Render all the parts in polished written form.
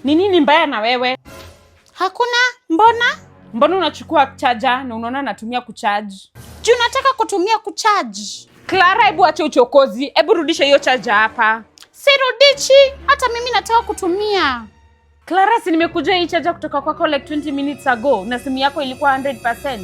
Ni nini mbaya na wewe? Hakuna, mbona? Mbona unachukua charger na unaona natumia kucharge? Juu nataka kutumia kucharge. Clara, hebu acha uchokozi. Hebu rudisha hiyo charger hapa. Sirudishi, hata mimi nataka kutumia. Clara, si nimekuja hii charger kutoka kwako like 20 minutes ago na simu yako ilikuwa 100%.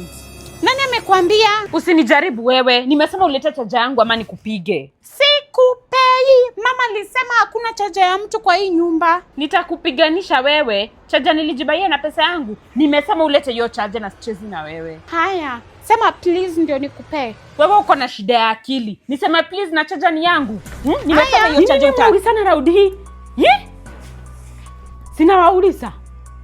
Nani amekwambia? Usinijaribu wewe. Nimesema ulete charger yangu ama nikupige. Sikupei. Mama alisema hakuna charger ya mtu kwa hii nyumba. Nitakupiganisha wewe. Charger nilijibaia na pesa yangu. Nimesema ulete hiyo charger na sichezi na wewe. Haya, sema please ndio nikupee. Wewe uko na shida ya akili. Nisema please na charger ni yangu. Nimesema hiyo charger utauliza na Raudi hii. Sina wauliza.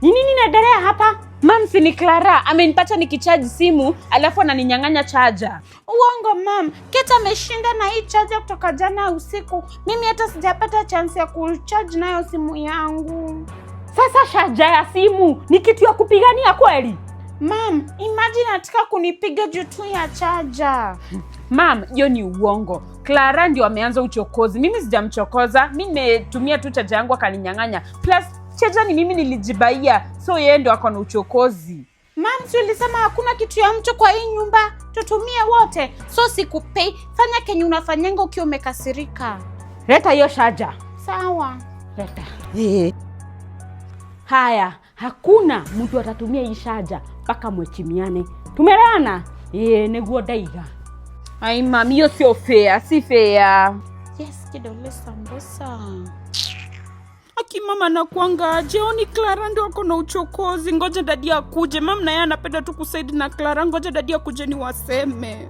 Ni nini inaendelea hapa? Mam, si ni Clara amenipata nikicharge simu alafu ananinyang'anya charger. Uongo mam. Keta ameshinda na hii charger kutoka jana usiku. Mimi hata sijapata chance ya kucharge nayo simu yangu. Sasa charger ya simu ni kitu ya kupigania kweli? Mam, imagine nataka kunipiga juu tu ya charger. Mam, hiyo ni uongo. Clara ndio ameanza uchokozi. Mimi sijamchokoza. Mimi nimetumia tu charger yangu akaninyang'anya. Plus charger ni mimi nilijibaia. So yeye ndio ako na uchokozi. Mam, si ulisema hakuna kitu ya mtu kwa hii nyumba? Tutumie wote. So sikupei. Fanya kenye unafanyanga ukiwa umekasirika. Leta hiyo charger. Sawa. Leta. Haya, hakuna mtu atatumia hii charger mpaka mwechimiane. Tumeelewana? Neguo daiga. Ai mami, hiyo sio fair, si fair. Yes, kidole sambusa. Aki mama nakuanga aje, oni Clara ndio ako na uchokozi. Ngoja dadi akuje. Mama na yeye anapenda tu kusaidi na Clara. Ngoja dadi akuje ni waseme.